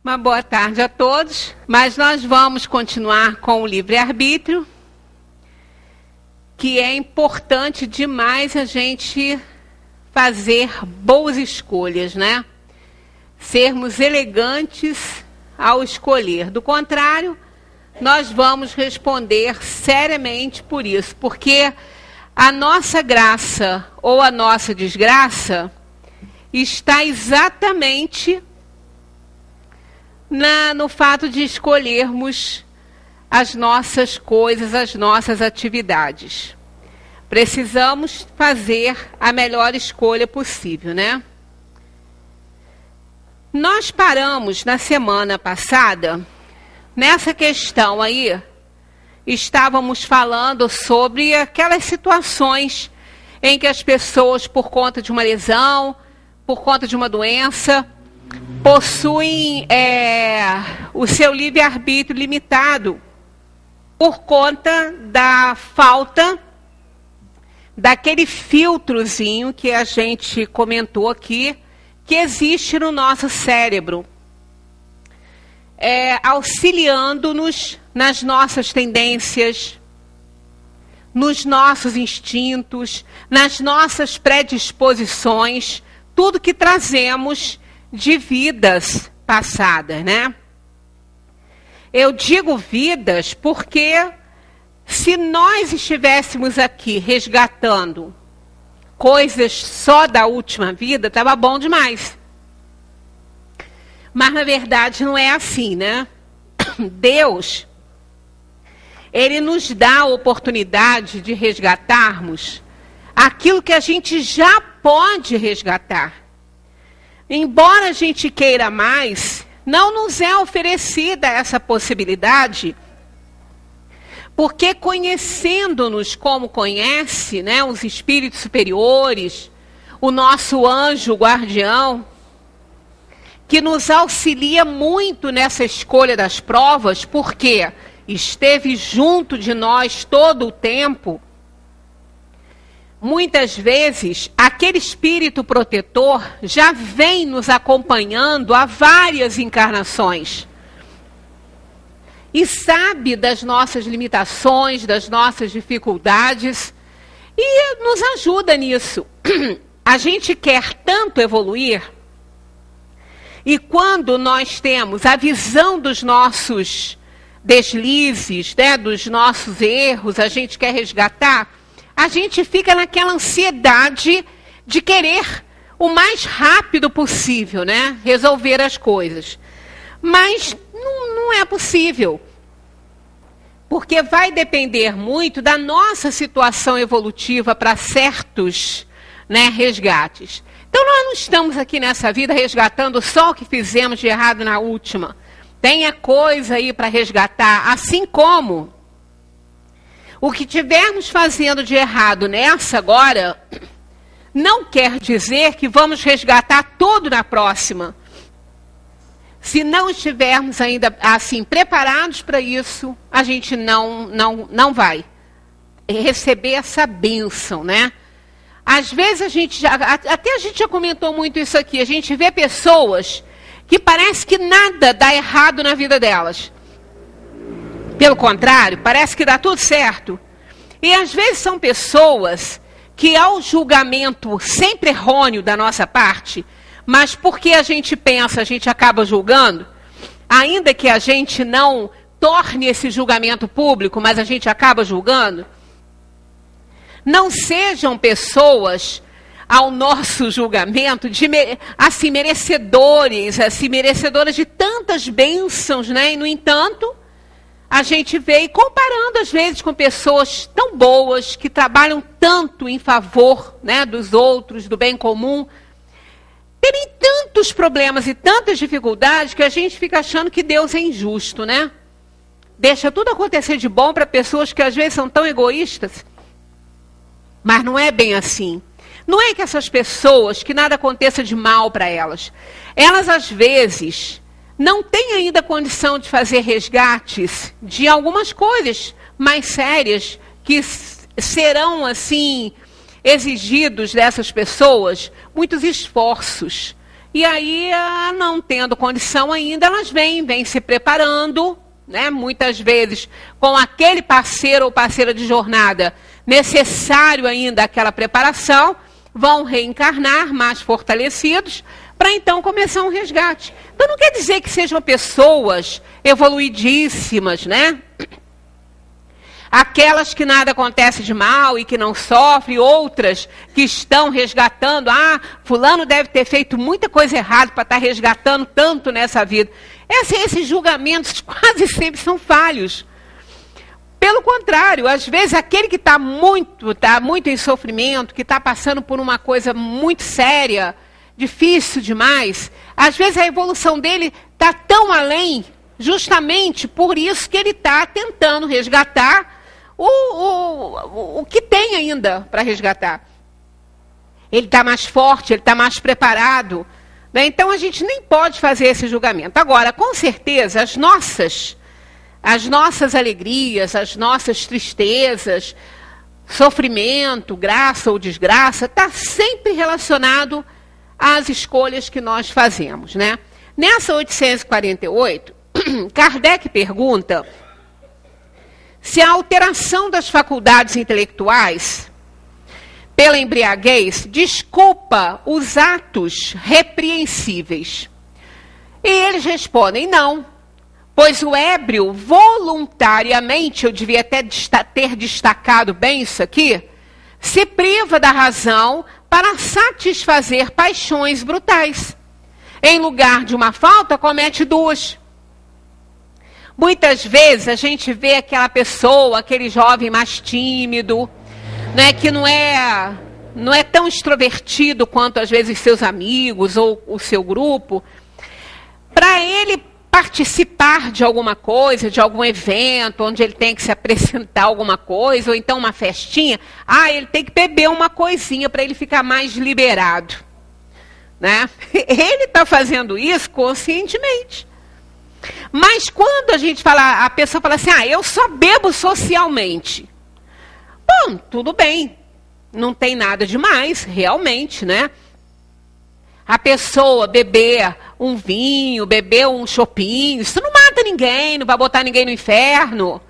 Uma boa tarde a todos, mas nós vamos continuar com o livre-arbítrio, que é importante demais a gente fazer boas escolhas, né? Sermos elegantes ao escolher. Do contrário, nós vamos responder seriamente por isso, porque a nossa graça ou a nossa desgraça está exatamente no fato de escolhermos as nossas coisas, as nossas atividades. Precisamos fazer a melhor escolha possível, né? Nós paramos na semana passada, nessa questão aí, estávamos falando sobre aquelas situações em que as pessoas, por conta de uma lesão, por conta de uma doença, possuem o seu livre-arbítrio limitado por conta da falta daquele filtrozinho que a gente comentou aqui, que existe no nosso cérebro, auxiliando-nos nas nossas tendências, nos nossos instintos, nas nossas predisposições, tudo que trazemos de vidas passadas, né? Eu digo vidas porque se nós estivéssemos aqui resgatando coisas só da última vida, estava bom demais. Mas na verdade não é assim, né? Deus, Ele nos dá a oportunidade de resgatarmos aquilo que a gente já pode resgatar. Embora a gente queira mais, não nos é oferecida essa possibilidade, porque conhecendo-nos como conhece, né, os espíritos superiores, o nosso anjo guardião, que nos auxilia muito nessa escolha das provas, porque esteve junto de nós todo o tempo. Muitas vezes, aquele espírito protetor já vem nos acompanhando há várias encarnações. E sabe das nossas limitações, das nossas dificuldades, e nos ajuda nisso. A gente quer tanto evoluir, e quando nós temos a visão dos nossos deslizes, né, dos nossos erros, a gente quer resgatar, a gente fica naquela ansiedade de querer o mais rápido possível, né, resolver as coisas. Mas não é possível, porque vai depender muito da nossa situação evolutiva para certos, né, resgates. Então nós não estamos aqui nessa vida resgatando só o que fizemos de errado na última. Tem coisa aí para resgatar, assim como o que tivermos fazendo de errado nessa agora, não quer dizer que vamos resgatar tudo na próxima. Se não estivermos ainda assim preparados para isso, a gente não vai receber essa bênção, né? Às vezes a gente já comentou muito isso aqui, a gente vê pessoas que parece que nada dá errado na vida delas. Pelo contrário, parece que dá tudo certo. E às vezes são pessoas que ao julgamento sempre errôneo da nossa parte, mas porque a gente pensa, a gente acaba julgando, ainda que a gente não torne esse julgamento público, mas a gente acaba julgando. Não sejam pessoas ao nosso julgamento merecedoras de tantas bênçãos, né? E no entanto, a gente vê, comparando às vezes com pessoas tão boas, que trabalham tanto em favor, né, dos outros, do bem comum, terem tantos problemas e tantas dificuldades que a gente fica achando que Deus é injusto, né? Deixa tudo acontecer de bom para pessoas que às vezes são tão egoístas. Mas não é bem assim. Não é que essas pessoas, que nada aconteça de mal para elas, elas às vezes não têm ainda condição de fazer resgates de algumas coisas mais sérias que serão, assim, exigidos dessas pessoas muitos esforços E aí, não tendo condição ainda, elas vêm se preparando, né? Muitas vezes com aquele parceiro ou parceira de jornada necessário ainda aquela preparação, vão reencarnar mais fortalecidos, para então começar um resgate. Então não quer dizer que sejam pessoas evoluidíssimas, né? Aquelas que nada acontece de mal e que não sofrem, outras que estão resgatando. Fulano deve ter feito muita coisa errada para estar resgatando tanto nessa vida. Esses julgamentos quase sempre são falhos. Pelo contrário, às vezes aquele que está muito em sofrimento, que está passando por uma coisa muito séria, difícil demais, às vezes a evolução dele está tão além, justamente por isso que ele está tentando resgatar o que tem ainda para resgatar. Ele está mais forte, ele está mais preparado, né? Então a gente nem pode fazer esse julgamento. Agora, com certeza, as nossas alegrias, as nossas tristezas, sofrimento, graça ou desgraça, está sempre relacionado às escolhas que nós fazemos, né? Nessa 848, Kardec pergunta se a alteração das faculdades intelectuais pela embriaguez desculpa os atos repreensíveis. E eles respondem não, pois o ébrio voluntariamente, eu devia até ter destacado bem isso aqui, se priva da razão para satisfazer paixões brutais. Em lugar de uma falta, comete duas. Muitas vezes a gente vê aquela pessoa, aquele jovem mais tímido, né, que não é tão extrovertido quanto às vezes seus amigos ou o seu grupo. Para ele participar de alguma coisa, de algum evento, onde ele tem que se apresentar alguma coisa, ou então uma festinha, ele tem que beber uma coisinha para ele ficar mais liberado, né? Ele está fazendo isso conscientemente. Mas quando a pessoa fala assim, eu só bebo socialmente. Bom, tudo bem, não tem nada demais, realmente, né? A pessoa beber um vinho, beber um chopinho, isso não mata ninguém, não vai botar ninguém no inferno,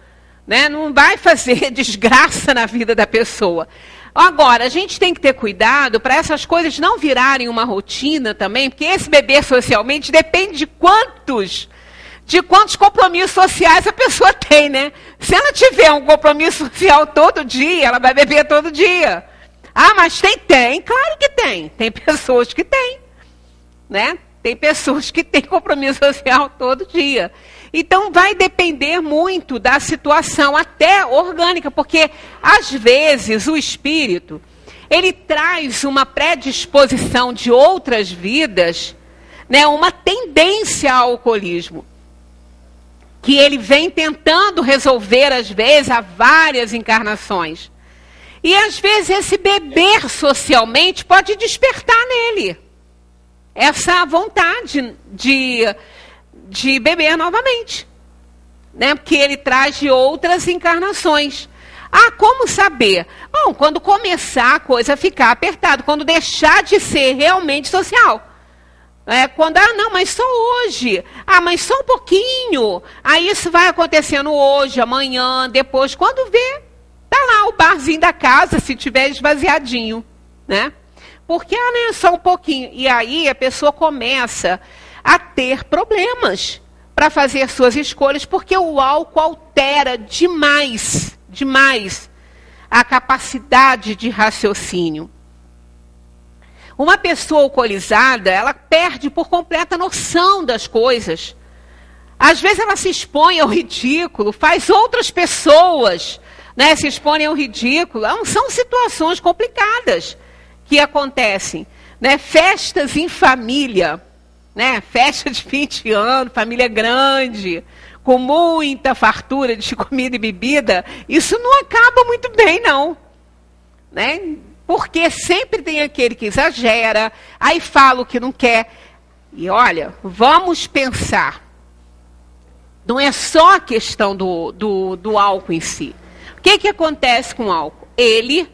né? Não vai fazer desgraça na vida da pessoa. Agora, a gente tem que ter cuidado para essas coisas não virarem uma rotina também, porque esse beber socialmente depende de quantos compromissos sociais a pessoa tem, né? Se ela tiver um compromisso social todo dia, ela vai beber todo dia. Mas tem, claro que tem. Tem pessoas que têm, né? Tem pessoas que têm compromisso social todo dia. Então, vai depender muito da situação, até orgânica, porque, às vezes, o espírito, ele traz uma predisposição de outras vidas, né? Uma tendência ao alcoolismo, que ele vem tentando resolver, às vezes, há várias encarnações. E, às vezes, esse beber socialmente pode despertar nele essa vontade de beber novamente, né? Porque ele traz de outras encarnações. Como saber? Bom, quando começar a coisa a ficar apertada, quando deixar de ser realmente social. Quando, não, mas só hoje. Mas só um pouquinho. Isso vai acontecendo hoje, amanhã, depois. Quando vê, tá lá o barzinho da casa, se tiver esvaziadinho, né? Porque, né, só um pouquinho. E aí a pessoa começa a ter problemas para fazer suas escolhas, porque o álcool altera demais a capacidade de raciocínio. Uma pessoa alcoolizada, ela perde por completa noção das coisas. Às vezes ela se expõe ao ridículo, faz outras pessoas, né, se expõem ao ridículo. São situações complicadas que acontecem, né? Festas em família, né? Festa de 20 anos, família grande, com muita fartura de comida e bebida, isso não acaba muito bem, não, né? Porque sempre tem aquele que exagera, aí fala o que não quer. E olha, vamos pensar, não é só a questão do álcool em si. O que acontece com o álcool? Ele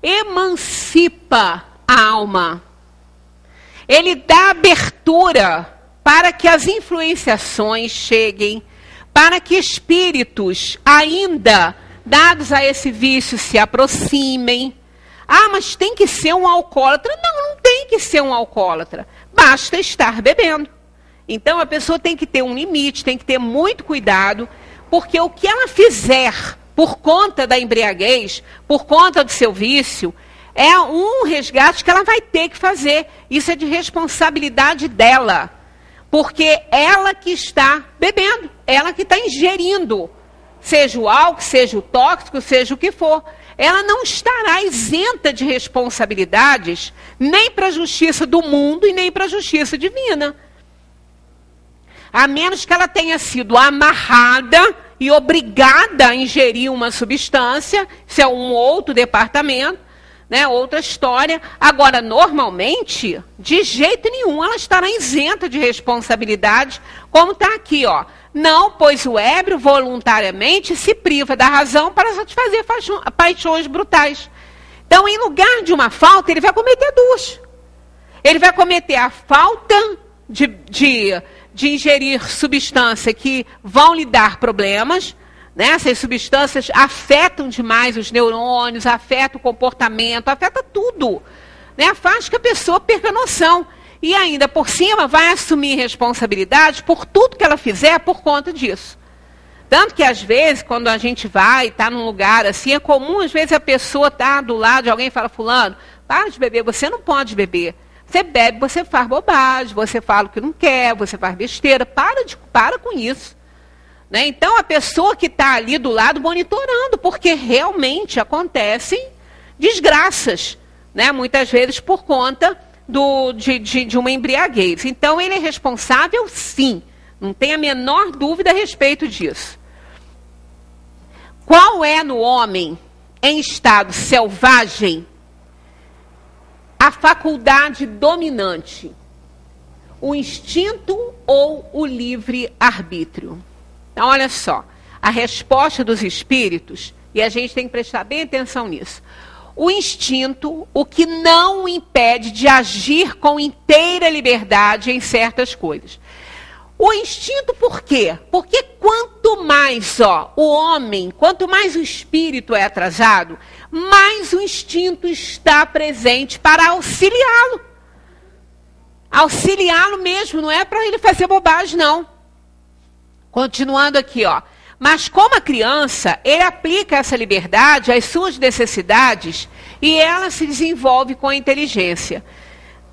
emancipa a alma. Ele dá abertura para que as influenciações cheguem, para que espíritos ainda dados a esse vício se aproximem. Ah, mas tem que ser um alcoólatra. Não, não tem que ser um alcoólatra. Basta estar bebendo. Então a pessoa tem que ter um limite, tem que ter muito cuidado, porque o que ela fizer por conta da embriaguez, por conta do seu vício, é um resgate que ela vai ter que fazer. Isso é de responsabilidade dela. Porque ela que está bebendo, ela que está ingerindo, seja o álcool, seja o tóxico, seja o que for. Ela não estará isenta de responsabilidades, nem para a justiça do mundo e nem para a justiça divina. A menos que ela tenha sido amarrada e obrigada a ingerir uma substância, isso é um outro departamento, né, outra história. Agora, normalmente, de jeito nenhum, ela estará isenta de responsabilidade, como está aqui, ó. Não, pois o ébrio voluntariamente se priva da razão para satisfazer paixões brutais. Então, em lugar de uma falta, ele vai cometer duas. Ele vai cometer a falta de ingerir substância que vão lhe dar problemas, né? Essas substâncias afetam demais os neurônios, afetam o comportamento, afeta tudo, né? Faz que a pessoa perca a noção. E ainda por cima vai assumir responsabilidade por tudo que ela fizer por conta disso. Tanto que às vezes, quando a gente vai, está num lugar assim, é comum às vezes a pessoa está do lado de alguém e fala: fulano, para de beber, você não pode beber. Você bebe, você faz bobagem, você fala o que não quer, você faz besteira, para com isso. Né? Então, a pessoa que está ali do lado monitorando, porque realmente acontecem desgraças, né? Muitas vezes por conta de uma embriaguez. Então, ele é responsável, sim, não tem a menor dúvida a respeito disso. Qual é no homem, em estado selvagem, a faculdade dominante? O instinto ou o livre-arbítrio? Então, olha só, a resposta dos espíritos, e a gente tem que prestar bem atenção nisso. O instinto, o que não o impede de agir com inteira liberdade em certas coisas. O instinto por quê? Porque quanto mais o homem, quanto mais o espírito é atrasado, mais o instinto está presente para auxiliá-lo. Auxiliá-lo mesmo, não é para ele fazer bobagem, não. Continuando aqui, Mas como a criança, ele aplica essa liberdade às suas necessidades e ela se desenvolve com a inteligência.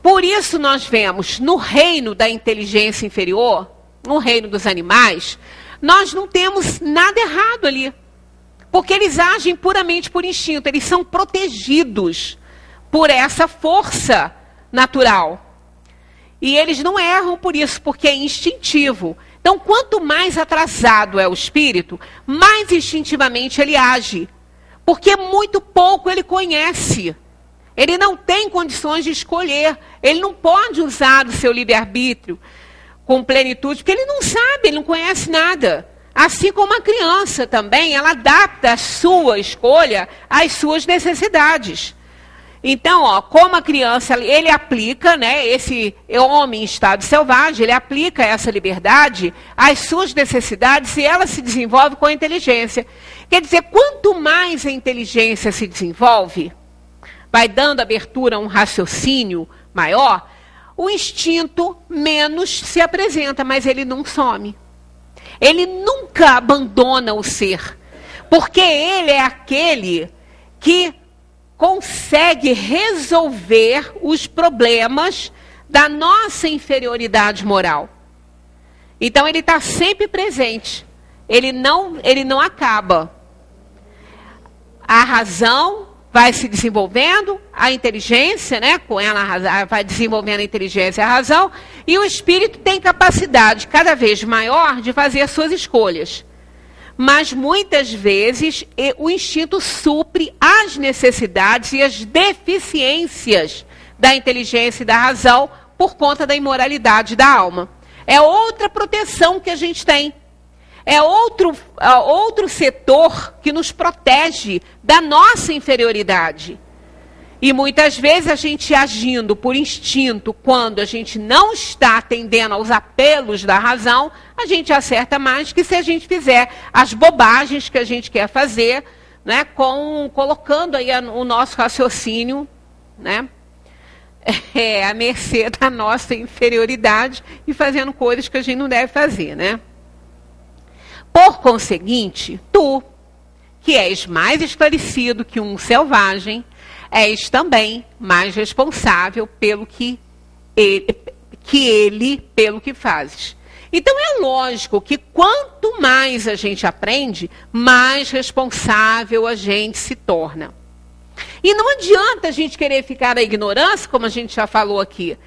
Por isso nós vemos no reino da inteligência inferior, no reino dos animais, nós não temos nada errado ali. Porque eles agem puramente por instinto, eles são protegidos por essa força natural. E eles não erram por isso, porque é instintivo. Então, quanto mais atrasado é o espírito, mais instintivamente ele age. Porque muito pouco ele conhece. Ele não tem condições de escolher. Ele não pode usar o seu livre-arbítrio com plenitude, porque ele não sabe, ele não conhece nada. Assim como a criança também, ela adapta a sua escolha às suas necessidades. Então, como a criança, ele aplica, né, esse homem em estado selvagem, ele aplica essa liberdade às suas necessidades e ela se desenvolve com a inteligência. Quer dizer, quanto mais a inteligência se desenvolve, vai dando abertura a um raciocínio maior, o instinto menos se apresenta, mas ele não some. Ele nunca abandona o ser, porque ele é aquele que consegue resolver os problemas da nossa inferioridade moral. Então ele está sempre presente. Ele não acaba. A razão vai se desenvolvendo, a inteligência, né, com ela vai desenvolvendo a inteligência e a razão, e o espírito tem capacidade cada vez maior de fazer as suas escolhas. Mas muitas vezes o instinto supre as necessidades e as deficiências da inteligência e da razão por conta da imoralidade da alma. É outra proteção que a gente tem. É outro setor que nos protege da nossa inferioridade. E muitas vezes a gente agindo por instinto, quando a gente não está atendendo aos apelos da razão, a gente acerta mais que se a gente fizer as bobagens que a gente quer fazer, né, colocando aí o nosso raciocínio, né, à mercê da nossa inferioridade e fazendo coisas que a gente não deve fazer, né? Por conseguinte, tu, que és mais esclarecido que um selvagem, és também mais responsável pelo que ele pelo que fazes. Então é lógico que quanto mais a gente aprende, mais responsável a gente se torna. E não adianta a gente querer ficar na ignorância, como a gente já falou aqui,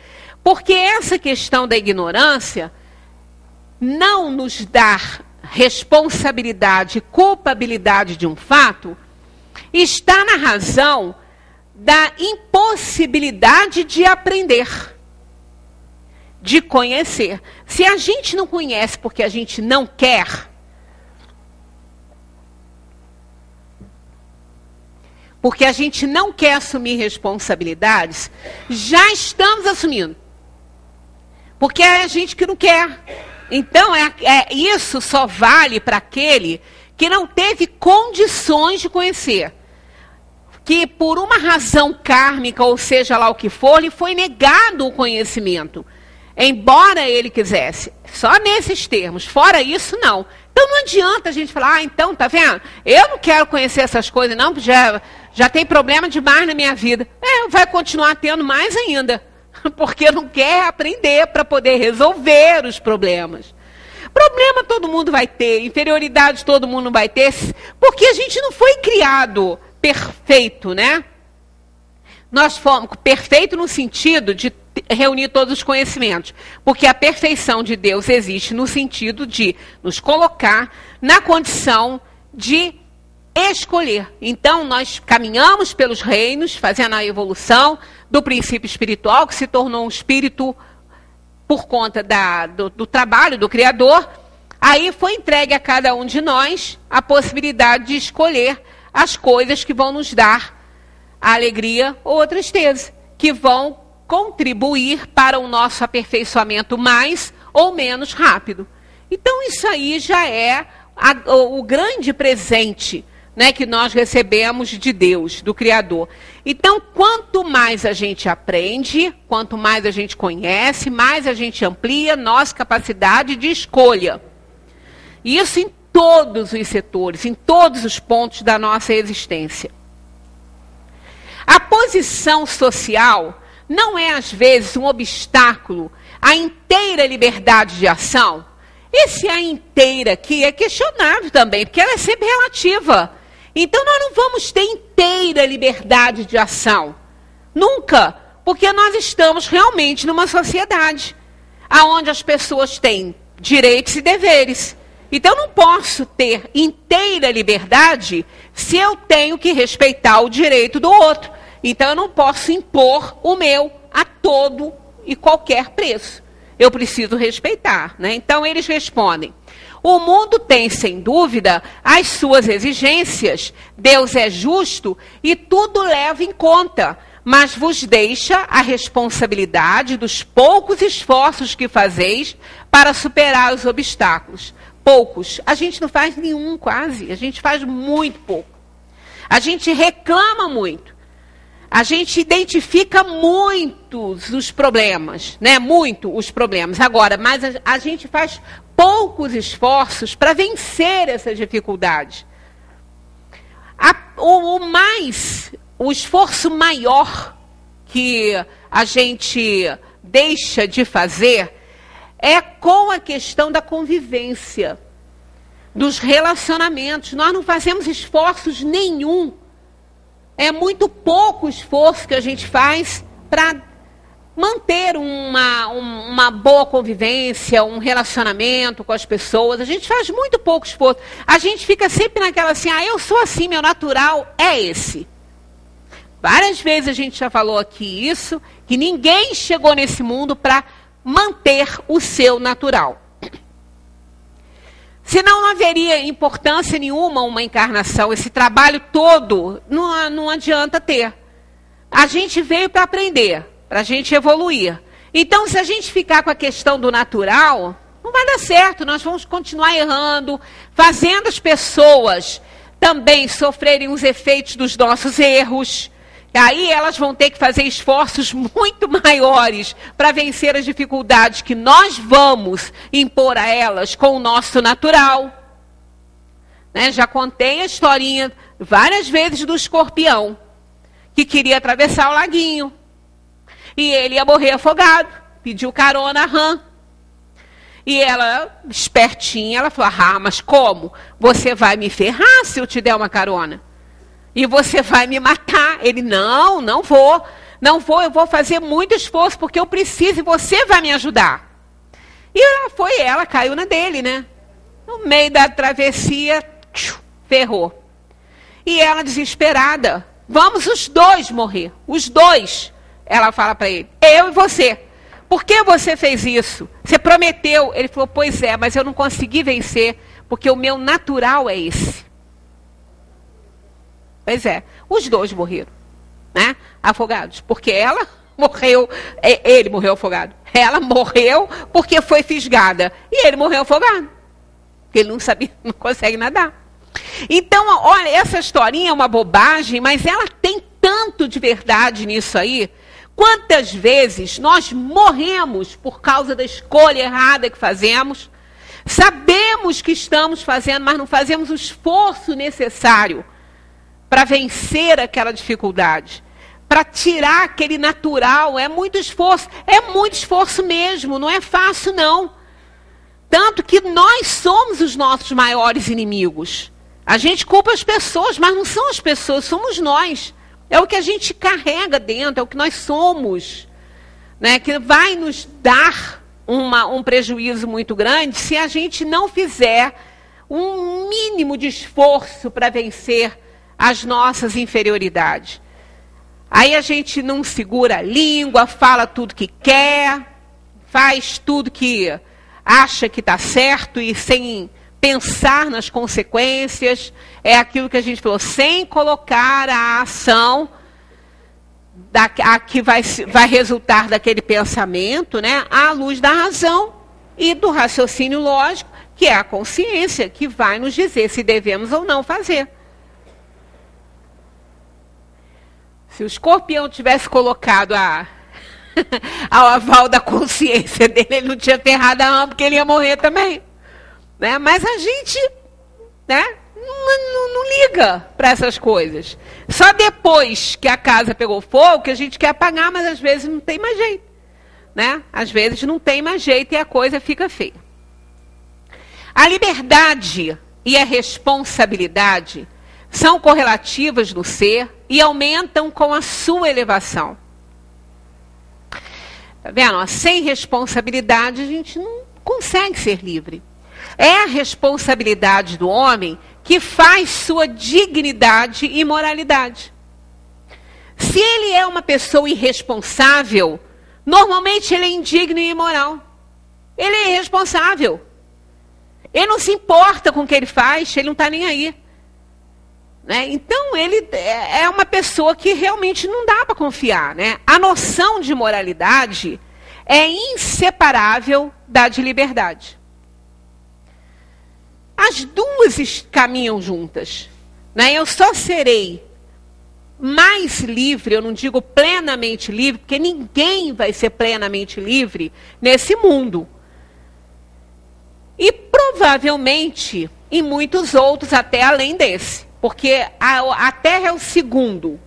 porque essa questão da ignorância não nos dá responsabilidade e culpabilidade de um fato, está na razão da impossibilidade de aprender, de conhecer. Se a gente não conhece porque a gente não quer, porque a gente não quer assumir responsabilidades, já estamos assumindo. Porque é a gente que não quer. Então, isso só vale para aquele que não teve condições de conhecer. Que por uma razão kármica, ou seja lá o que for, lhe foi negado o conhecimento. Embora ele quisesse. Só nesses termos. Fora isso, não. Então não adianta a gente falar, então, tá vendo? Eu não quero conhecer essas coisas, não, já tem problema demais na minha vida. Vai continuar tendo mais ainda. Porque não quer aprender para poder resolver os problemas. Problema todo mundo vai ter, inferioridade todo mundo vai ter, porque a gente não foi criado perfeito, né? Nós fomos perfeito no sentido de reunir todos os conhecimentos, porque a perfeição de Deus existe no sentido de nos colocar na condição de escolher. Então, nós caminhamos pelos reinos, fazendo a evolução do princípio espiritual, que se tornou um espírito por conta do trabalho do Criador. Aí foi entregue a cada um de nós a possibilidade de escolher as coisas que vão nos dar a alegria ou a tristeza, que vão contribuir para o nosso aperfeiçoamento mais ou menos rápido. Então, isso aí já é o grande presente, né, que nós recebemos de Deus, do Criador. Então, quanto mais a gente aprende, quanto mais a gente conhece, mais a gente amplia nossa capacidade de escolha. Isso em todos os setores, em todos os pontos da nossa existência. A posição social não é, às vezes, um obstáculo à inteira liberdade de ação? Esse a inteira aqui é questionável também, porque ela é sempre relativa. Então, nós não vamos ter inteira liberdade de ação. Nunca. Porque nós estamos realmente numa sociedade onde as pessoas têm direitos e deveres. Então, eu não posso ter inteira liberdade se eu tenho que respeitar o direito do outro. Então, eu não posso impor o meu a todo e qualquer preço. Eu preciso respeitar, né? Então, eles respondem: o mundo tem, sem dúvida, as suas exigências, Deus é justo e tudo leva em conta, mas vos deixa a responsabilidade dos poucos esforços que fazeis para superar os obstáculos. Poucos. A gente não faz nenhum quase, a gente faz muito pouco. A gente reclama muito. A gente identifica muitos os problemas, né? Muito os problemas. Agora, mas a gente faz poucos esforços para vencer essas dificuldades. O esforço maior que a gente deixa de fazer é com a questão da convivência, dos relacionamentos. Nós não fazemos esforços nenhum. É muito pouco esforço que a gente faz para manter uma boa convivência, um relacionamento com as pessoas. A gente faz muito pouco esforço. A gente fica sempre naquela assim, eu sou assim, meu natural é esse. Várias vezes a gente já falou aqui isso, que ninguém chegou nesse mundo para manter o seu natural. Senão não haveria importância nenhuma uma encarnação. Esse trabalho todo não adianta ter. A gente veio para aprender, para a gente evoluir. Então, se a gente ficar com a questão do natural, não vai dar certo. Nós vamos continuar errando, fazendo as pessoas também sofrerem os efeitos dos nossos erros. Aí elas vão ter que fazer esforços muito maiores para vencer as dificuldades que nós vamos impor a elas com o nosso natural. Né? Já contei a historinha várias vezes do escorpião, que queria atravessar o laguinho. E ele ia morrer afogado. Pediu carona a rã. E ela, espertinha, ela falou, mas como? Você vai me ferrar se eu te der uma carona? E você vai me matar. Ele, não vou. Não vou, eu vou fazer muito esforço, porque eu preciso e você vai me ajudar. E ela caiu na dele, né? No meio da travessia, ferrou. E ela desesperada, vamos os dois morrer, os dois. Ela fala para ele, eu e você. Por que você fez isso? Você prometeu. Ele falou, pois é, mas eu não consegui vencer, porque o meu natural é esse. Pois é, os dois morreram, né? Afogados, porque ela morreu, ele morreu afogado. Ela morreu porque foi fisgada. E ele morreu afogado, porque ele não sabia, não consegue nadar. Então, olha, essa historinha é uma bobagem, mas ela tem tanto de verdade nisso aí. Quantas vezes nós morremos por causa da escolha errada que fazemos? Sabemos que estamos fazendo, mas não fazemos o esforço necessário para vencer aquela dificuldade. Para tirar aquele natural, é muito esforço mesmo, não é fácil não. Tanto que nós somos os nossos maiores inimigos. A gente culpa as pessoas, mas não são as pessoas, somos nós. É o que a gente carrega dentro, é o que nós somos, né? Que vai nos dar um prejuízo muito grande se a gente não fizer um mínimo de esforço para vencer as nossas inferioridades. Aí a gente não segura a língua, fala tudo que quer, faz tudo que acha que está certo e sem pensar nas consequências. É aquilo que a gente falou, sem colocar a ação a que vai resultar daquele pensamento, né, à luz da razão e do raciocínio lógico, que é a consciência, que vai nos dizer se devemos ou não fazer. Se o escorpião tivesse colocado ao aval da consciência dele, ele não tinha ferrado a alma, porque ele ia morrer também. Né? Mas a gente, né, não liga para essas coisas. Só depois que a casa pegou fogo, que a gente quer apagar, mas às vezes não tem mais jeito. Né? Às vezes não tem mais jeito e a coisa fica feia. A liberdade e a responsabilidade são correlativas no ser e aumentam com a sua elevação. Tá vendo? Sem responsabilidade a gente não consegue ser livre. É a responsabilidade do homem que faz sua dignidade e moralidade. Se ele é uma pessoa irresponsável, normalmente ele é indigno e imoral. Ele é irresponsável. Ele não se importa com o que ele faz, ele não está nem aí. Né? Então, ele é uma pessoa que realmente não dá para confiar. Né? A noção de moralidade é inseparável da de liberdade. As duas caminham juntas. Né? Eu só serei mais livre, eu não digo plenamente livre, porque ninguém vai ser plenamente livre nesse mundo. E provavelmente em muitos outros até além desse. Porque a Terra é o segundo,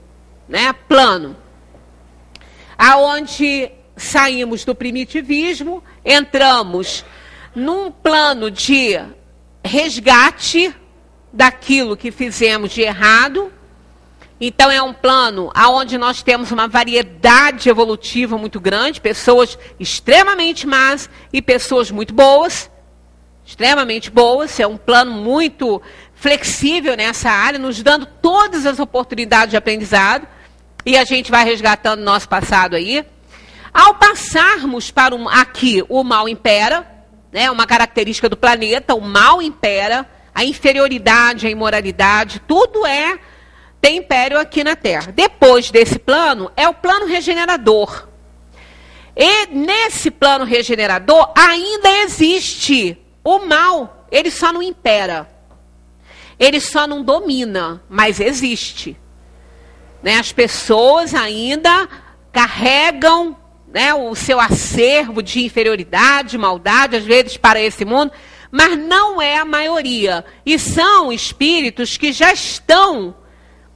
né, plano. Aonde saímos do primitivismo, entramos num plano de resgate daquilo que fizemos de errado. Então é um plano onde nós temos uma variedade evolutiva muito grande, pessoas extremamente más e pessoas muito boas, extremamente boas. É um plano muito flexível nessa área, nos dando todas as oportunidades de aprendizado, e a gente vai resgatando nosso passado aí. Ao passarmos para aqui, o mal impera, né, uma característica do planeta, o mal impera, a inferioridade, a imoralidade, tudo é tem império aqui na Terra. Depois desse plano, é o plano regenerador. E nesse plano regenerador ainda existe o mal, ele só não impera. Ele só não domina, mas existe. Né? As pessoas ainda carregam, né, o seu acervo de inferioridade, de maldade, às vezes para esse mundo, mas não é a maioria. E são espíritos que já estão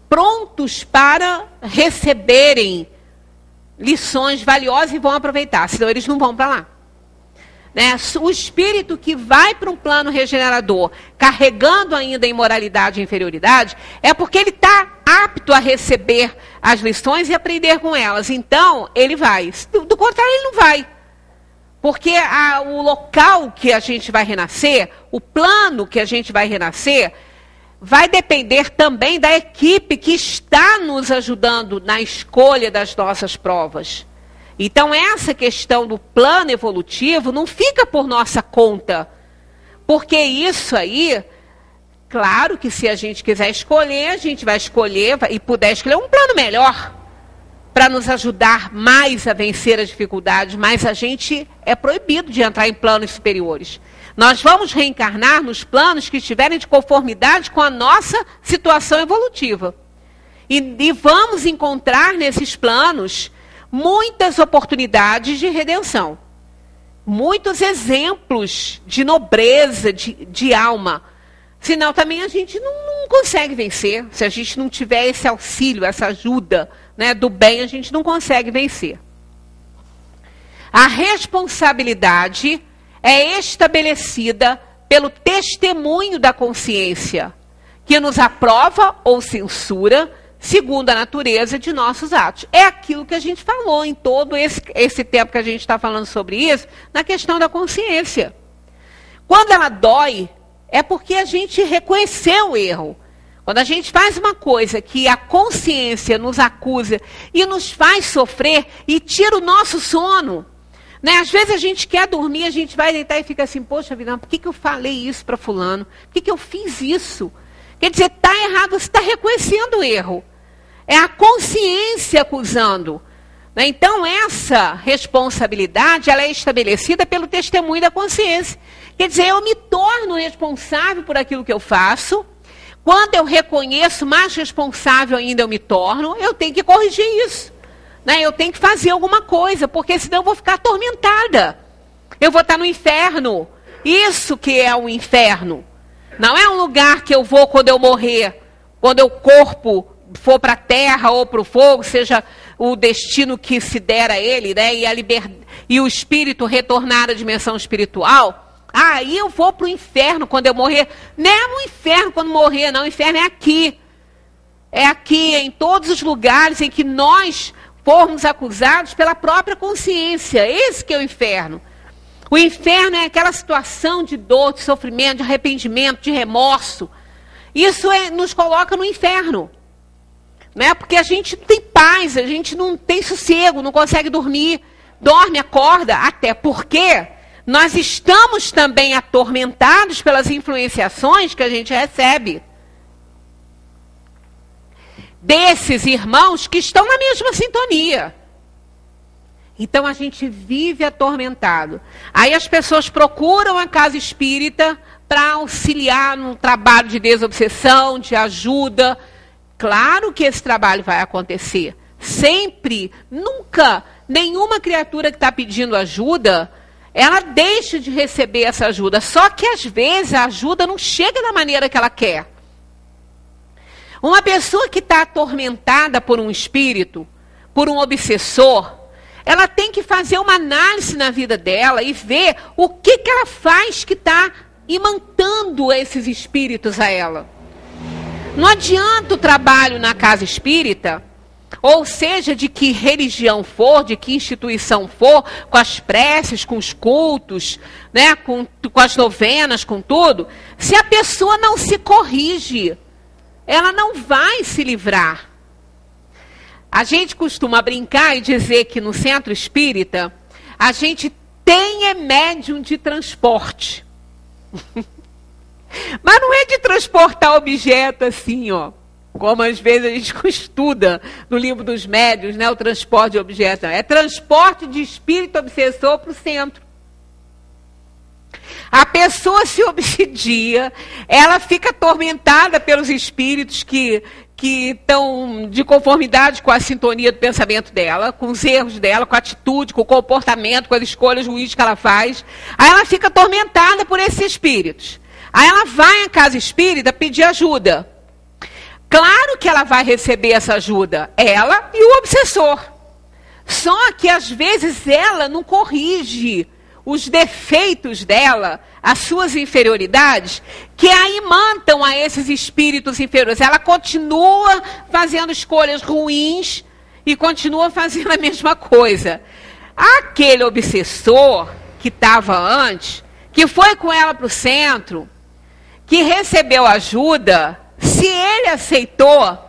prontos para receberem lições valiosas e vão aproveitar, senão eles não vão para lá. Né? O espírito que vai para um plano regenerador, carregando ainda a imoralidade e inferioridade, é porque ele está apto a receber as lições e aprender com elas. Então, ele vai. Do contrário, ele não vai. Porque o local que a gente vai renascer, o plano que a gente vai renascer, vai depender também da equipe que está nos ajudando na escolha das nossas provas. Então, essa questão do plano evolutivo não fica por nossa conta. Porque isso aí, claro que se a gente quiser escolher, a gente vai escolher e puder escolher um plano melhor para nos ajudar mais a vencer as dificuldades, mas a gente é proibido de entrar em planos superiores. Nós vamos reencarnar nos planos que estiverem de conformidade com a nossa situação evolutiva. E vamos encontrar nesses planos muitas oportunidades de redenção. Muitos exemplos de nobreza, de alma. Senão também a gente não consegue vencer. Se a gente não tiver esse auxílio, essa ajuda, né, do bem, a gente não consegue vencer. A responsabilidade é estabelecida pelo testemunho da consciência, que nos aprova ou censura segundo a natureza de nossos atos. É aquilo que a gente falou em todo esse tempo que a gente está falando sobre isso, na questão da consciência. Quando ela dói, é porque a gente reconheceu o erro. Quando a gente faz uma coisa que a consciência nos acusa e nos faz sofrer e tira o nosso sono, né? Às vezes a gente quer dormir, a gente vai deitar e fica assim, poxa vida, por que eu falei isso para fulano? Por que eu fiz isso? Quer dizer, está errado, você está reconhecendo o erro. É a consciência acusando. Né? Então, essa responsabilidade ela é estabelecida pelo testemunho da consciência. Quer dizer, eu me torno responsável por aquilo que eu faço. Quando eu reconheço, mais responsável ainda eu me torno, eu tenho que corrigir isso. Né? Eu tenho que fazer alguma coisa, porque senão eu vou ficar atormentada. Eu vou estar no inferno. Isso que é o inferno. Não é um lugar que eu vou quando eu morrer, quando o corpo for para a terra ou para o fogo, seja o destino que se der a ele, né? E o espírito retornar à dimensão espiritual. Aí eu vou para o inferno quando eu morrer. Não é no inferno quando morrer, não. O inferno é aqui. É aqui, em todos os lugares em que nós formos acusados pela própria consciência. Esse que é o inferno. O inferno é aquela situação de dor, de sofrimento, de arrependimento, de remorso. Isso nos coloca no inferno. Né? Porque a gente não tem paz, a gente não tem sossego, não consegue dormir. Dorme, acorda, até porque nós estamos também atormentados pelas influenciações que a gente recebe desses irmãos que estão na mesma sintonia. Então a gente vive atormentado. Aí as pessoas procuram a casa espírita para auxiliar no trabalho de desobsessão, de ajuda. Claro que esse trabalho vai acontecer. Sempre, nunca, nenhuma criatura que está pedindo ajuda, ela deixa de receber essa ajuda. Só que às vezes a ajuda não chega da maneira que ela quer. Uma pessoa que está atormentada por um espírito, por um obsessor, ela tem que fazer uma análise na vida dela e ver o que ela faz que está imantando esses espíritos a ela. Não adianta o trabalho na casa espírita, ou seja, de que religião for, de que instituição for, com as preces, com os cultos, né, com as novenas, com tudo, se a pessoa não se corrige, ela não vai se livrar. A gente costuma brincar e dizer que no centro espírita, a gente tem médium de transporte. Mas não é de transportar objeto assim, ó. como às vezes a gente estuda no livro dos médiuns, né, o transporte de objetos. É transporte de espírito obsessor para o centro. A pessoa se obsidia, ela fica atormentada pelos espíritos que estão de conformidade com a sintonia do pensamento dela, com os erros dela, com a atitude, com o comportamento, com as escolhas ruins que ela faz. Aí ela fica atormentada por esses espíritos. Aí ela vai à casa espírita pedir ajuda. Claro que ela vai receber essa ajuda, ela e o obsessor. Só que às vezes ela não corrige os defeitos dela, as suas inferioridades, que a imantam a esses espíritos inferiores. Ela continua fazendo escolhas ruins e continua fazendo a mesma coisa. Aquele obsessor que estava antes, que foi com ela para o centro, que recebeu ajuda, se ele aceitou,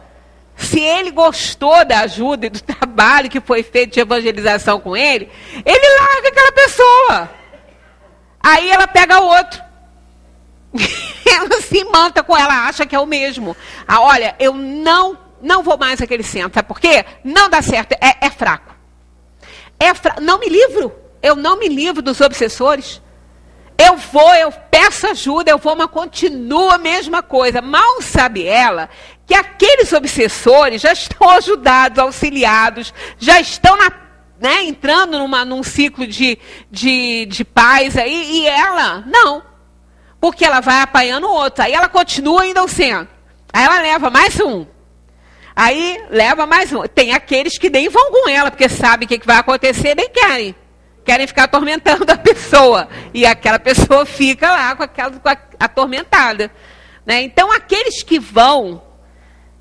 se ele gostou da ajuda e do trabalho que foi feito de evangelização com ele larga aquela pessoa. Aí ela pega outro. Ela se imanta com ela, acha que é o mesmo. Ah, olha, eu não vou mais àquele centro. Sabe por quê? Não dá certo, é fraco. Não me livro. Eu não me livro dos obsessores. Eu peço ajuda, mas continua a mesma coisa. Mal sabe ela que aqueles obsessores já estão ajudados, auxiliados, já estão entrando num ciclo de paz aí, e ela não. Porque ela vai apanhando outro. Aí ela continua indo ao centro. Aí ela leva mais um. Aí leva mais um. Tem aqueles que nem vão com ela, porque sabem o que vai acontecer, nem querem. Querem ficar atormentando a pessoa. E aquela pessoa fica lá atormentada. Né? Então, aqueles que vão,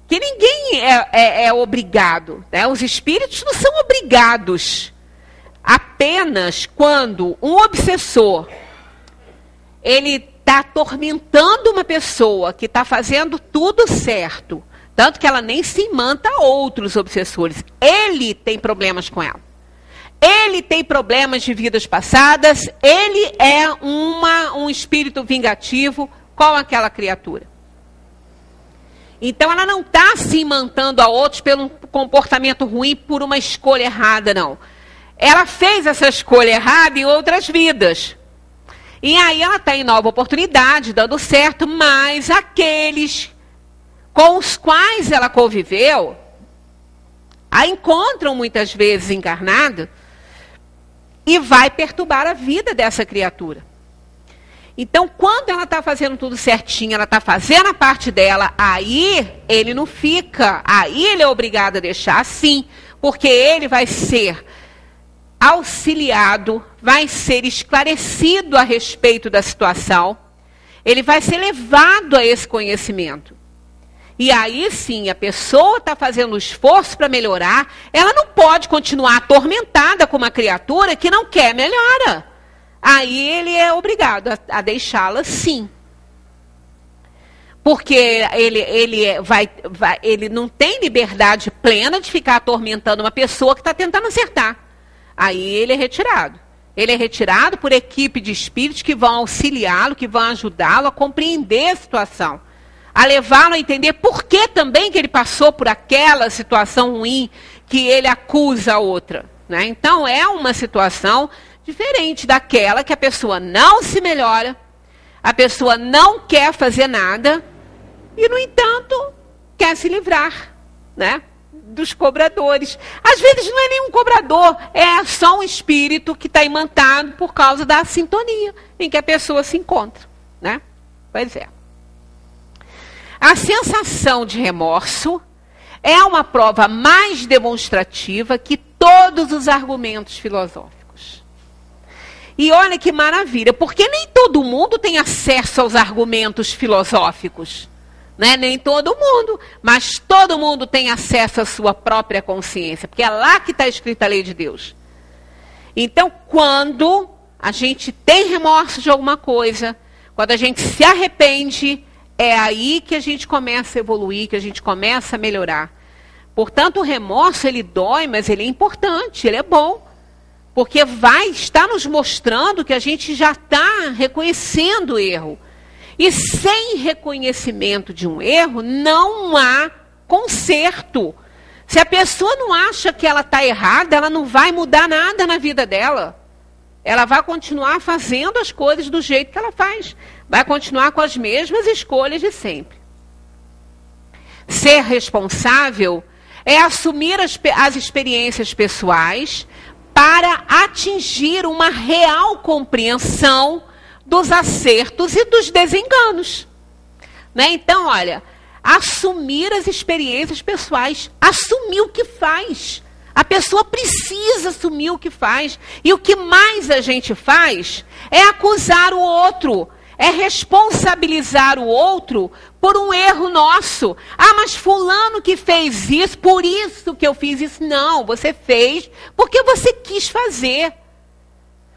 que ninguém é obrigado. Né? Os espíritos não são obrigados. Apenas quando um obsessor, ele está atormentando uma pessoa que está fazendo tudo certo. Tanto que ela nem se imanta a outros obsessores. Ele tem problemas com ela. Ele tem problemas de vidas passadas, ele é um espírito vingativo com aquela criatura. Então ela não está se imantando a outros pelo comportamento ruim, por uma escolha errada, não. Ela fez essa escolha errada em outras vidas. E aí ela está em nova oportunidade, dando certo, mas aqueles com os quais ela conviveu, a encontram muitas vezes encarnada, e vai perturbar a vida dessa criatura. Então, quando ela está fazendo tudo certinho, ela está fazendo a parte dela, aí ele não fica, aí ele é obrigado a deixar assim, porque ele vai ser auxiliado, vai ser esclarecido a respeito da situação, ele vai ser levado a esse conhecimento. E aí sim, a pessoa está fazendo um esforço para melhorar, ela não pode continuar atormentada com uma criatura que não quer melhora. Aí ele é obrigado a deixá-la sim. Porque ele não tem liberdade plena de ficar atormentando uma pessoa que está tentando acertar. Aí ele é retirado. Ele é retirado por equipe de espíritos que vão auxiliá-lo, que vão ajudá-lo a compreender a situação. A levá-lo a entender por que também que ele passou por aquela situação ruim que ele acusa a outra. Né? Então, é uma situação diferente daquela que a pessoa não se melhora, a pessoa não quer fazer nada e, no entanto, quer se livrar, né, dos cobradores. Às vezes não é nenhum cobrador, é só um espírito que está imantado por causa da sintonia em que a pessoa se encontra. Né? Pois é. A sensação de remorso é uma prova mais demonstrativa que todos os argumentos filosóficos. E olha que maravilha, porque nem todo mundo tem acesso aos argumentos filosóficos. Né? Nem todo mundo, mas todo mundo tem acesso à sua própria consciência, porque é lá que está escrita a lei de Deus. Então, quando a gente tem remorso de alguma coisa, quando a gente se arrepende, é aí que a gente começa a evoluir, que a gente começa a melhorar. Portanto, o remorso, ele dói, mas ele é importante, ele é bom. Porque vai estar nos mostrando que a gente já está reconhecendo o erro. E sem reconhecimento de um erro, não há conserto. Se a pessoa não acha que ela está errada, ela não vai mudar nada na vida dela. Ela vai continuar fazendo as coisas do jeito que ela faz. Vai continuar com as mesmas escolhas de sempre. Ser responsável é assumir as experiências pessoais para atingir uma real compreensão dos acertos e dos desenganos. Né? Então, olha, assumir as experiências pessoais, assumir o que faz. A pessoa precisa assumir o que faz. E o que mais a gente faz é acusar o outro, é responsabilizar o outro por um erro nosso. Ah, mas fulano que fez isso, por isso que eu fiz isso. Não, você fez porque você quis fazer.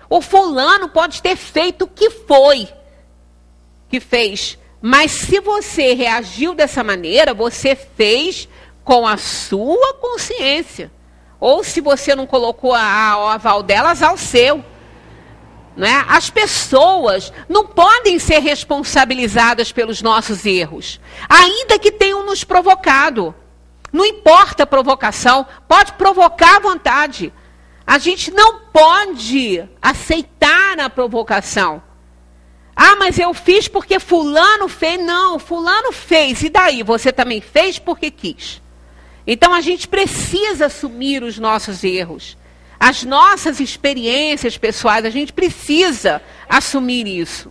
O fulano pode ter feito o que foi que fez. Mas se você reagiu dessa maneira, você fez com a sua consciência. Ou se você não colocou o aval delas, ao seu. Né? As pessoas não podem ser responsabilizadas pelos nossos erros, ainda que tenham nos provocado. Não importa a provocação, pode provocar à vontade. A gente não pode aceitar a provocação. Ah, mas eu fiz porque fulano fez. Não, fulano fez. E daí? Você também fez porque quis. Então a gente precisa assumir os nossos erros. As nossas experiências pessoais, a gente precisa assumir isso.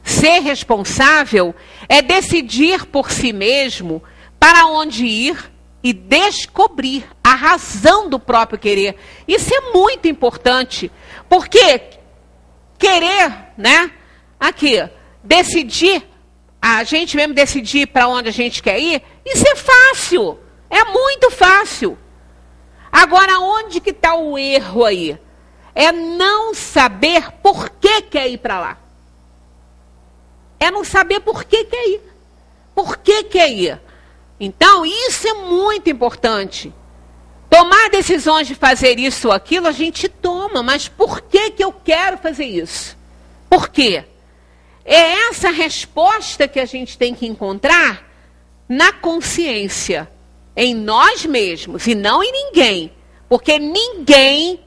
Ser responsável é decidir por si mesmo para onde ir e descobrir a razão do próprio querer. Isso é muito importante, porque querer, né? Aqui, decidir, a gente mesmo decidir para onde a gente quer ir, isso é fácil, é muito fácil. Agora, onde que está o erro aí? É não saber por que quer ir para lá. É não saber por que quer ir. Por que quer ir? Então, isso é muito importante. Tomar decisões de fazer isso ou aquilo, a gente toma. Mas por que eu quero fazer isso? Por quê? É essa resposta que a gente tem que encontrar na consciência. Em nós mesmos e não em ninguém. Porque ninguém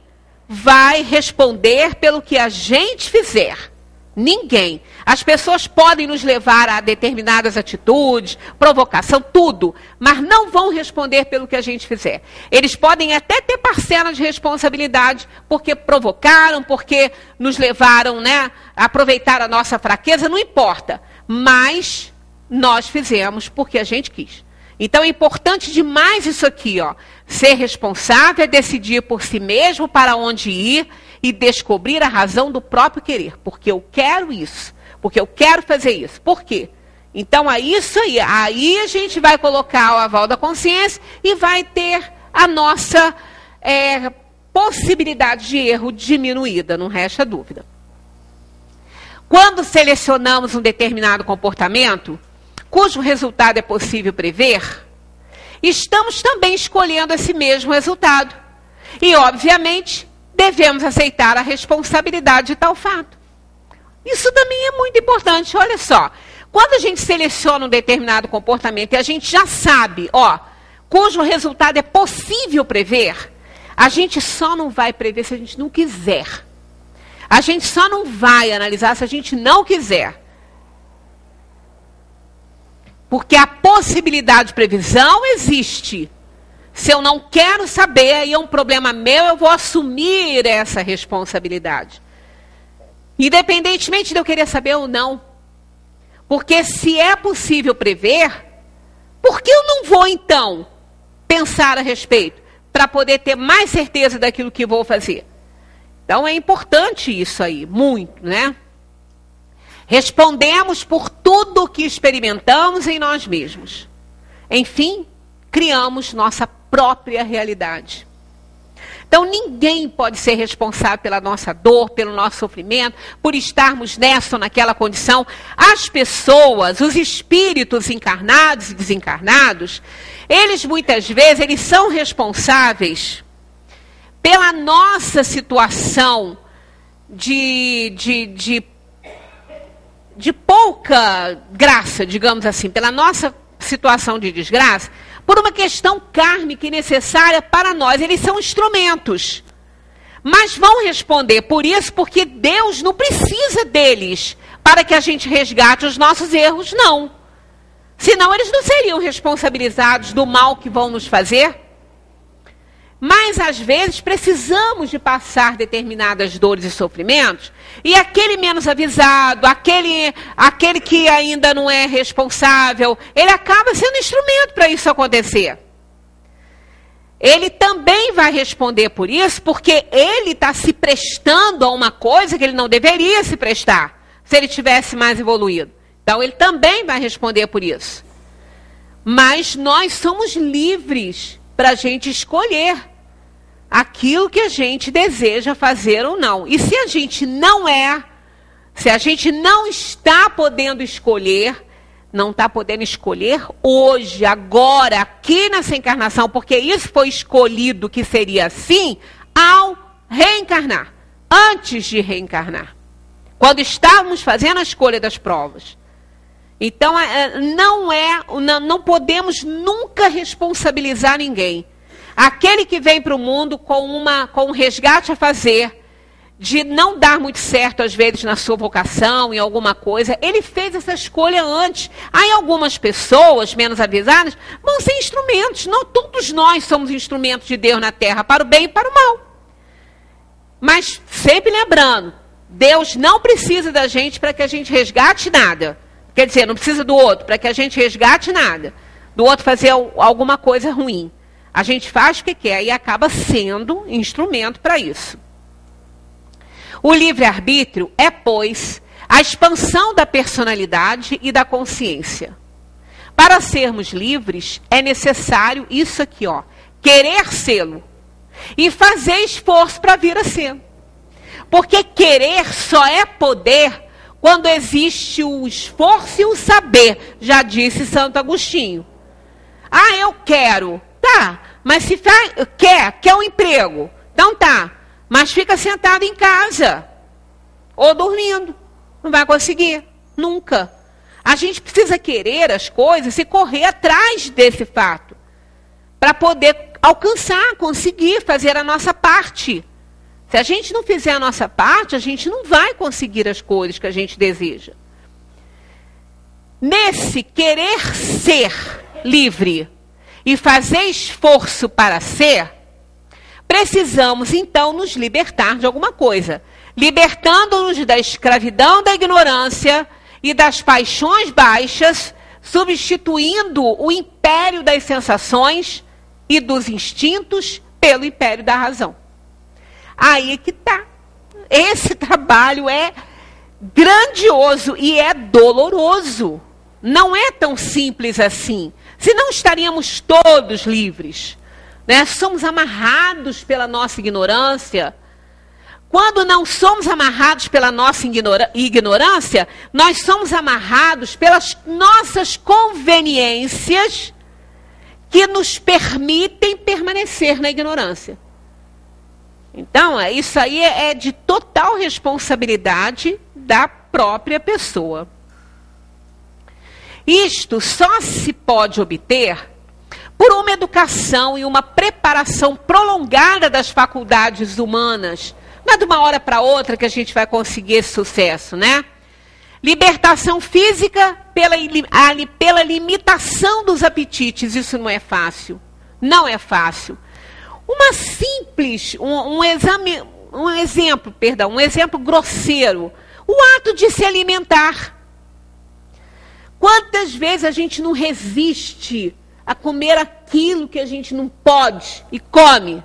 vai responder pelo que a gente fizer. Ninguém. As pessoas podem nos levar a determinadas atitudes, provocação, tudo. Mas não vão responder pelo que a gente fizer. Eles podem até ter parcela de responsabilidade porque provocaram, porque nos levaram, né, a aproveitar a nossa fraqueza, não importa. Mas nós fizemos porque a gente quis. Então é importante demais isso aqui, ó. Ser responsável é decidir por si mesmo para onde ir e descobrir a razão do próprio querer. Porque eu quero isso. Porque eu quero fazer isso. Por quê? Então é isso aí. Aí a gente vai colocar o aval da consciência e vai ter a nossa possibilidade de erro diminuída, não resta dúvida. Quando selecionamos um determinado comportamento, cujo resultado é possível prever, estamos também escolhendo esse mesmo resultado. E, obviamente, devemos aceitar a responsabilidade de tal fato. Isso também é muito importante. Olha só, quando a gente seleciona um determinado comportamento e a gente já sabe, ó, cujo resultado é possível prever, a gente só não vai prever se a gente não quiser. A gente só não vai analisar se a gente não quiser. Porque a possibilidade de previsão existe. Se eu não quero saber, aí é um problema meu, eu vou assumir essa responsabilidade. Independentemente de eu querer saber ou não. Porque se é possível prever, por que eu não vou, então, pensar a respeito? Para poder ter mais certeza daquilo que vou fazer. Então é importante isso aí, muito, né? Respondemos por tudo o que experimentamos em nós mesmos. Enfim, criamos nossa própria realidade. Então, ninguém pode ser responsável pela nossa dor, pelo nosso sofrimento, por estarmos nessa ou naquela condição. As pessoas, os espíritos encarnados e desencarnados, eles muitas vezes eles são responsáveis pela nossa situação de pouca graça, digamos assim, pela nossa situação de desgraça por uma questão kármica e necessária para nós. Eles são instrumentos. Mas vão responder por isso porque Deus não precisa deles para que a gente resgate os nossos erros, não. Senão eles não seriam responsabilizados do mal que vão nos fazer. Mas, às vezes, precisamos de passar determinadas dores e sofrimentos, e aquele menos avisado, aquele que ainda não é responsável, ele acaba sendo instrumento para isso acontecer. Ele também vai responder por isso, porque ele está se prestando a uma coisa que ele não deveria se prestar, se ele tivesse mais evoluído. Então, ele também vai responder por isso. Mas nós somos livres para a gente escolher aquilo que a gente deseja fazer ou não. E se a gente não está podendo escolher, não está podendo escolher hoje, agora, aqui nessa encarnação, porque isso foi escolhido que seria assim ao reencarnar, antes de reencarnar, quando estávamos fazendo a escolha das provas. Então, não podemos nunca responsabilizar ninguém. Aquele que vem para o mundo com um resgate a fazer, de não dar muito certo, às vezes, na sua vocação, em alguma coisa, ele fez essa escolha antes. Aí algumas pessoas, menos avisadas, vão ser instrumentos. Não, todos nós somos instrumentos de Deus na Terra, para o bem e para o mal. Mas, sempre lembrando, Deus não precisa da gente para que a gente resgate nada. Quer dizer, não precisa do outro para que a gente resgate nada. Do outro fazer alguma coisa ruim. A gente faz o que quer e acaba sendo instrumento para isso. O livre-arbítrio é, pois, a expansão da personalidade e da consciência. Para sermos livres, é necessário isso aqui, ó, querer sê-lo e fazer esforço para vir a ser. Porque querer só é poder quando existe o esforço e o saber, já disse Santo Agostinho. Ah, eu quero. Tá, mas se quer um emprego, então tá, mas fica sentado em casa, ou dormindo, não vai conseguir, nunca. A gente precisa querer as coisas e correr atrás desse fato, para poder alcançar, conseguir fazer a nossa parte. Se a gente não fizer a nossa parte, a gente não vai conseguir as coisas que a gente deseja. Nesse querer ser livre e fazer esforço para ser, precisamos então nos libertar de alguma coisa. Libertando-nos da escravidão da ignorância e das paixões baixas, substituindo o império das sensações e dos instintos pelo império da razão. Aí é que está. Esse trabalho é grandioso e é doloroso. Não é tão simples assim. Senão estaríamos todos livres. Né? Somos amarrados pela nossa ignorância. Quando não somos amarrados pela nossa ignorância, nós somos amarrados pelas nossas conveniências que nos permitem permanecer na ignorância. Então, isso aí é de total responsabilidade da própria pessoa. Isto só se pode obter por uma educação e uma preparação prolongada das faculdades humanas. Não é de uma hora para outra que a gente vai conseguir esse sucesso, né? Libertação física pela limitação dos apetites. Isso não é fácil. Não é fácil. Uma simples, um exemplo grosseiro. O ato de se alimentar. Quantas vezes a gente não resiste a comer aquilo que a gente não pode e come?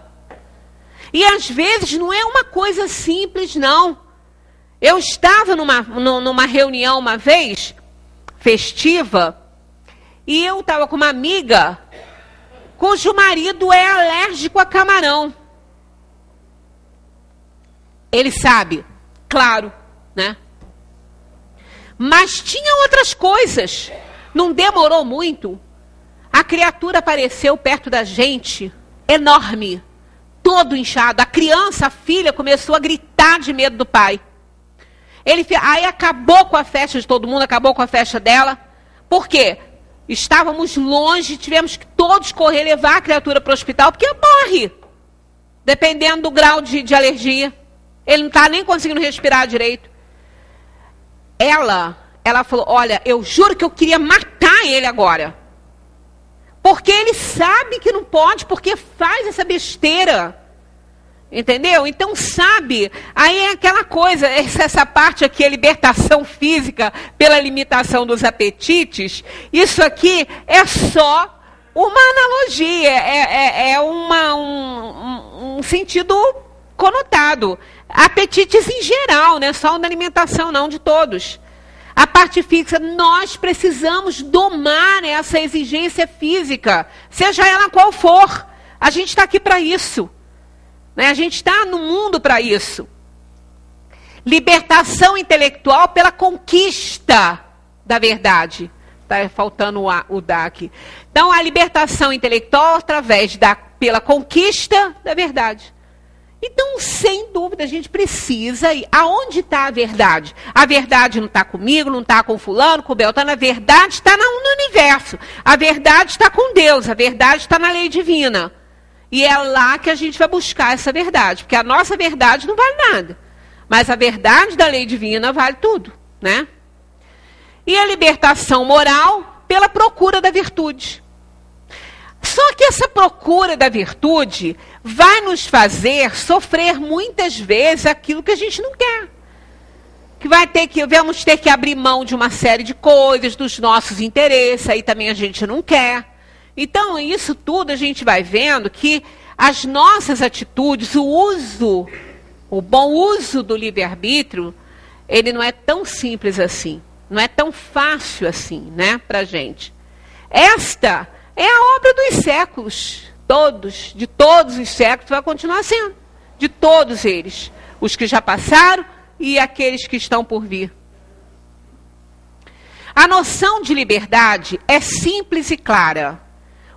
E às vezes não é uma coisa simples, não. Eu estava numa reunião uma vez, festiva, e eu estava com uma amiga cujo marido é alérgico a camarão. Ele sabe, claro, né? Mas tinha outras coisas. Não demorou muito. A criatura apareceu perto da gente, enorme, todo inchado. A criança, a filha, começou a gritar de medo do pai. Aí acabou com a festa de todo mundo, acabou com a festa dela. Por quê? Estávamos longe, tivemos que todos correr, levar a criatura para o hospital, porque morre. Dependendo do grau de alergia. Ele não está nem conseguindo respirar direito. Ela falou, olha, eu juro que eu queria matar ele agora. Porque ele sabe que não pode, porque faz essa besteira. Entendeu? Então, sabe, aí é aquela coisa, essa parte aqui é libertação física pela limitação dos apetites. Isso aqui é só uma analogia, é um sentido conotado. Apetites em geral, não é só na alimentação, não, de todos. A parte fixa, nós precisamos domar essa exigência física, seja ela qual for. A gente está aqui para isso. Né? A gente está no mundo para isso. Libertação intelectual pela conquista da verdade. Está faltando o da aqui. Então, a libertação intelectual pela conquista da verdade. Então, sem dúvida, a gente precisa ir. Aonde está a verdade? A verdade não está comigo, não está com fulano, com o Beltrano. A verdade está no universo. A verdade está com Deus. A verdade está na lei divina. E é lá que a gente vai buscar essa verdade. Porque a nossa verdade não vale nada. Mas a verdade da lei divina vale tudo, né? E a libertação moral pela procura da virtude. Só que essa procura da virtude vai nos fazer sofrer muitas vezes aquilo que a gente não quer. Vamos ter que abrir mão de uma série de coisas, dos nossos interesses, aí também a gente não quer. Então, isso tudo a gente vai vendo que as nossas atitudes, o bom uso do livre-arbítrio, ele não é tão simples assim. Não é tão fácil assim, né, para a gente. Esta é a obra dos séculos, de todos os séculos, vai continuar sendo. De todos eles. Os que já passaram e aqueles que estão por vir. A noção de liberdade é simples e clara.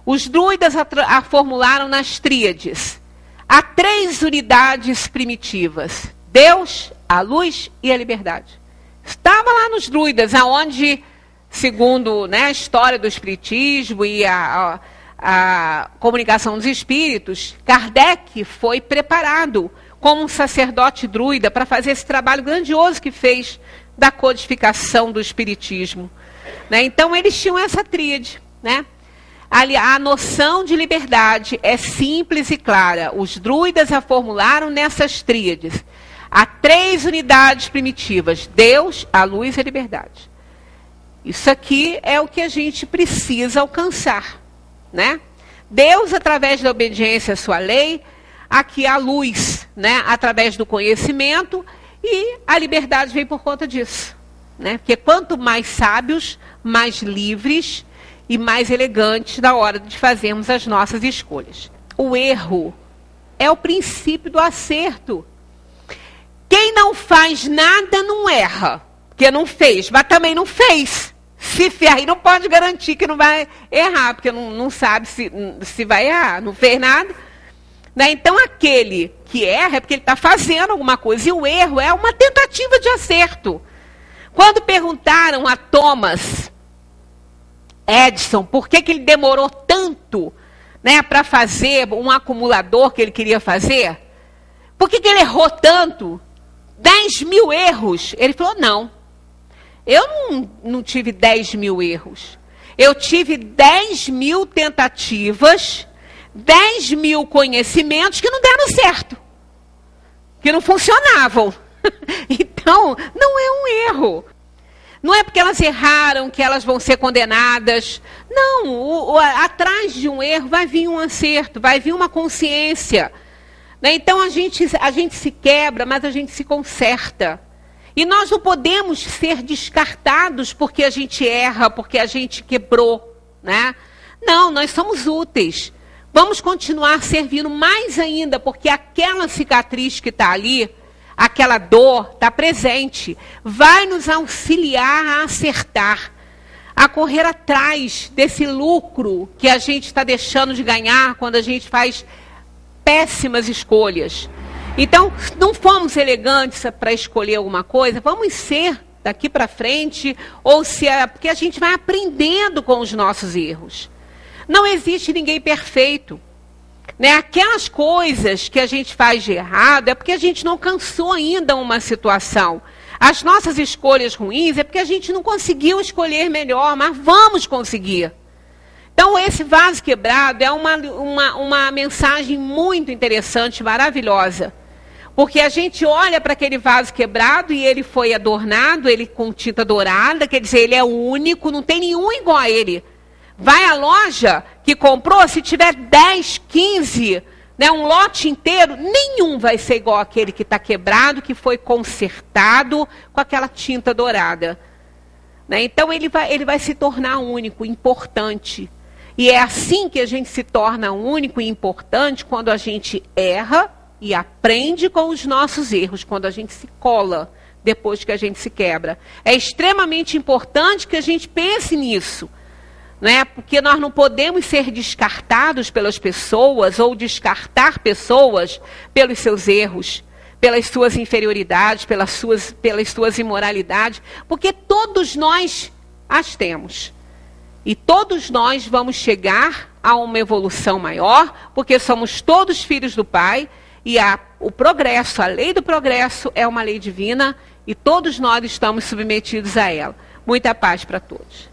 Os druidas a formularam nas tríades. Há 3 unidades primitivas. Deus, a luz e a liberdade. Estava lá nos druidas, aonde, segundo, né, a história do espiritismo e a comunicação dos espíritos, Kardec foi preparado como um sacerdote druida para fazer esse trabalho grandioso que fez da codificação do espiritismo. Né? Então, eles tinham essa tríade, né? A noção de liberdade é simples e clara. Os druidas a formularam nessas tríades. Há 3 unidades primitivas: Deus, a luz e a liberdade. Isso aqui é o que a gente precisa alcançar, né? Deus, através da obediência à sua lei, aqui a luz, né? Através do conhecimento, e a liberdade vem por conta disso, né? Porque quanto mais sábios, mais livres e mais elegantes na hora de fazermos as nossas escolhas. O erro é o princípio do acerto. Quem não faz nada não erra, porque não fez, mas também não fez. Se aí não pode garantir que não vai errar, porque não sabe se vai errar, não fez nada. Né? Então, aquele que erra é porque ele está fazendo alguma coisa, e o erro é uma tentativa de acerto. Quando perguntaram a Thomas Edison por que ele demorou tanto, né, para fazer um acumulador que ele queria fazer, por que ele errou tanto? 10.000 erros. Ele falou, não, eu não tive 10.000 erros. Eu tive 10.000 tentativas, 10.000 conhecimentos que não deram certo, que não funcionavam. Então, não é um erro. Não é porque elas erraram que elas vão ser condenadas. Não, atrás de um erro vai vir um acerto, vai vir uma consciência. Né? Então a gente se quebra, mas a gente se conserta. E nós não podemos ser descartados porque a gente erra, porque a gente quebrou. Né? Não, nós somos úteis. Vamos continuar servindo mais ainda, porque aquela cicatriz que está ali, aquela dor está presente, vai nos auxiliar a acertar, a correr atrás desse lucro que a gente está deixando de ganhar quando a gente faz péssimas escolhas. Então, não fomos elegantes para escolher alguma coisa, vamos ser daqui para frente, ou se é porque a gente vai aprendendo com os nossos erros. Não existe ninguém perfeito. Né? Aquelas coisas que a gente faz de errado é porque a gente não alcançou ainda uma situação. As nossas escolhas ruins é porque a gente não conseguiu escolher melhor, mas vamos conseguir. Então, esse vaso quebrado é uma mensagem muito interessante, maravilhosa. Porque a gente olha para aquele vaso quebrado e ele foi adornado, ele com tinta dourada, quer dizer, ele é único, não tem nenhum igual a ele. Vai à loja que comprou, se tiver 10, 15, né, um lote inteiro, nenhum vai ser igual àquele que está quebrado, que foi consertado com aquela tinta dourada. Né? Então, ele vai se tornar único, importante. E é assim que a gente se torna único e importante quando a gente erra e aprende com os nossos erros, quando a gente se cola depois que a gente se quebra. É extremamente importante que a gente pense nisso, né? Porque nós não podemos ser descartados pelas pessoas ou descartar pessoas pelos seus erros, pelas suas inferioridades, pelas suas imoralidades, porque todos nós as temos. E todos nós vamos chegar a uma evolução maior, porque somos todos filhos do Pai, e o progresso, a lei do progresso é uma lei divina, e todos nós estamos submetidos a ela. Muita paz para todos.